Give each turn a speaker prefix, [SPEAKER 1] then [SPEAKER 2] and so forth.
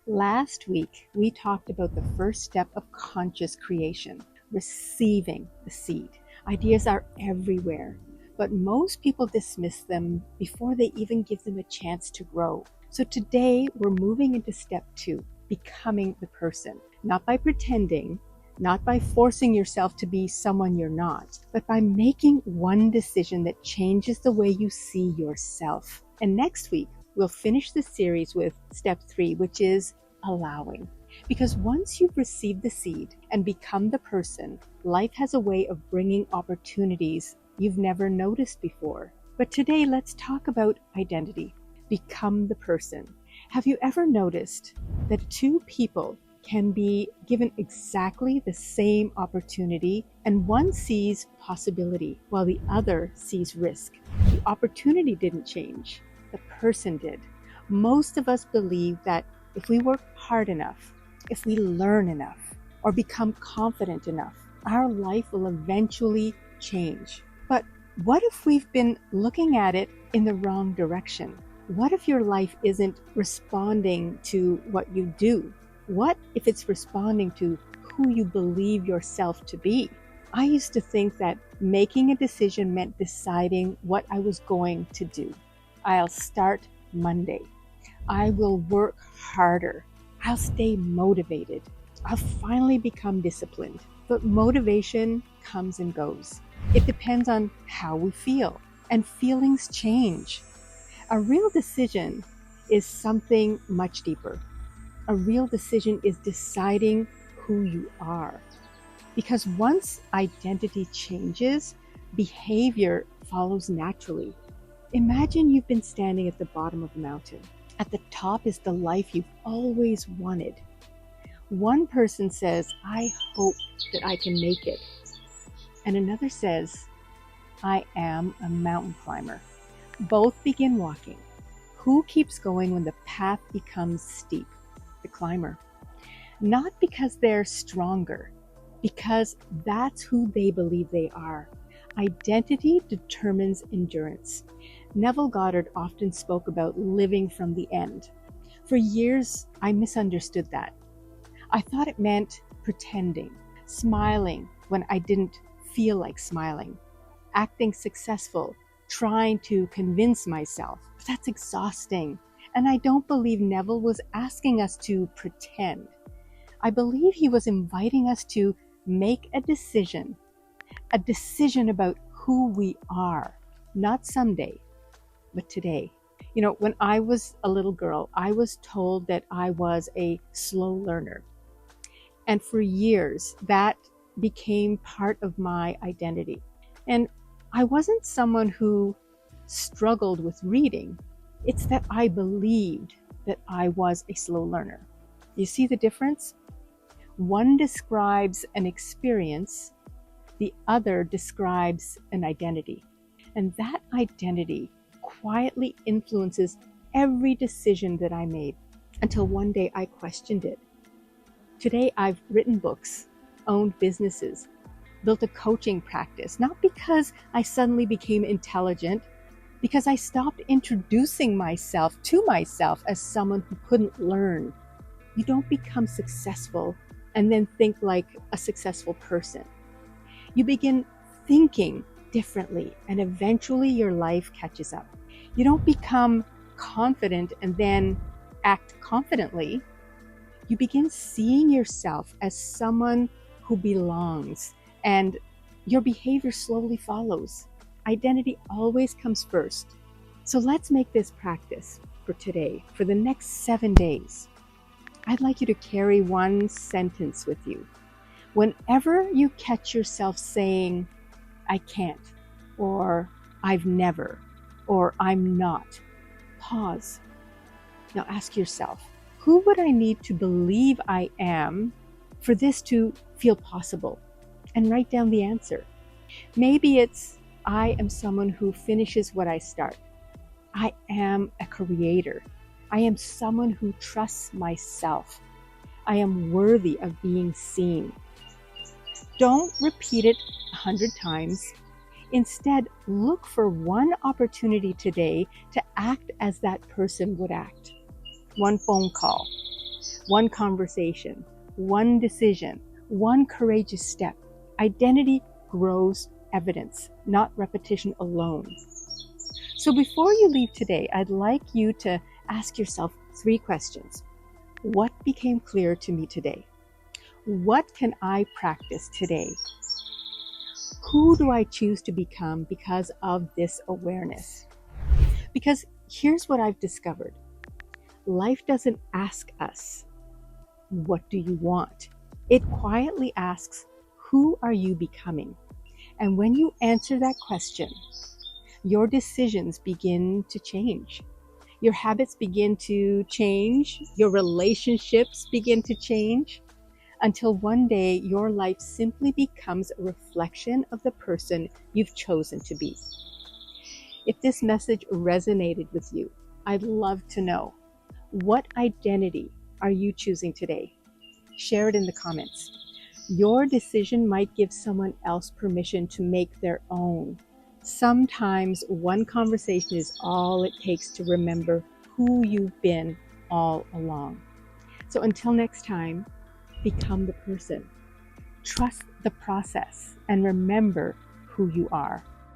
[SPEAKER 1] Last week, we talked about the first step of conscious creation, receiving the seed. Ideas are everywhere, but most people dismiss them before they even give them a chance to grow. So today, we're moving into step 2, becoming the person, not by pretending, not by forcing yourself to be someone you're not, but by making one decision that changes the way you see yourself. And next week, we'll finish the series with step 3, which is allowing. Because once you've received the seed and become the person, life has a way of bringing opportunities you've never noticed before. But today, let's talk about identity. Become the person. Have you ever noticed that two people can be given exactly the same opportunity and one sees possibility while the other sees risk? The opportunity didn't change, the person did. Most of us believe that if we work hard enough, if we learn enough, or become confident enough, our life will eventually change. But what if we've been looking at it in the wrong direction? What if your life isn't responding to what you do? What if it's responding to who you believe yourself to be? I used to think that making a decision meant deciding what I was going to do. I'll start Monday. I will work harder. I'll stay motivated. I'll finally become disciplined. But motivation comes and goes. It depends on how we feel, and feelings change. A real decision is something much deeper. A real decision is deciding who you are. Because once identity changes, behavior follows naturally. Imagine you've been standing at the bottom of a mountain. At the top is the life you've always wanted. One person says, "I hope that I can make it." And another says, "I am a mountain climber." Both begin walking. Who keeps going when the path becomes steep? The climber. Not because they're stronger, because that's who they believe they are. Identity determines endurance. Neville Goddard often spoke about living from the end. For years, I misunderstood that. I thought it meant pretending, smiling when I didn't feel like smiling, acting successful, trying to convince myself. But that's exhausting. And I don't believe Neville was asking us to pretend. I believe he was inviting us to make a decision about who we are, not someday, but today. You know, when I was a little girl, I was told that I was a slow learner. And for years, that became part of my identity. And I wasn't someone who struggled with reading. It's that I believed that I was a slow learner. You see the difference? One describes an experience, the other describes an identity. And that identity quietly influences every decision that I made until one day I questioned it. Today I've written books, owned businesses, built a coaching practice, not because I suddenly became intelligent, because I stopped introducing myself to myself as someone who couldn't learn. You don't become successful and then think like a successful person. You begin thinking differently, and eventually your life catches up. You don't become confident and then act confidently. You begin seeing yourself as someone who belongs, and your behavior slowly follows. Identity always comes first. So let's make this practice for today, for the next 7 days. I'd like you to carry one sentence with you. Whenever you catch yourself saying, "I can't," or "I've never," or "I'm not," pause. Now ask yourself, who would I need to believe I am for this to feel possible? And write down the answer. Maybe it's, I am someone who finishes what I start. I am a creator. I am someone who trusts myself. I am worthy of being seen. Don't repeat it 100 times. Instead, look for one opportunity today to act as that person would act. One phone call, one conversation, one decision, one courageous step. Identity grows evidence, not repetition alone. So before you leave today, I'd like you to ask yourself 3 questions. What became clear to me today? What can I practice today? Who do I choose to become because of this awareness? Because here's what I've discovered. Life doesn't ask us, what do you want? It quietly asks, who are you becoming? And when you answer that question, your decisions begin to change. Your habits begin to change. Your relationships begin to change until one day your life simply becomes a reflection of the person you've chosen to be. If this message resonated with you, I'd love to know, what identity are you choosing today? Share it in the comments. Your decision might give someone else permission to make their own. Sometimes one conversation is all it takes to remember who you've been all along. So until next time, become the person. Trust the process and remember who you are.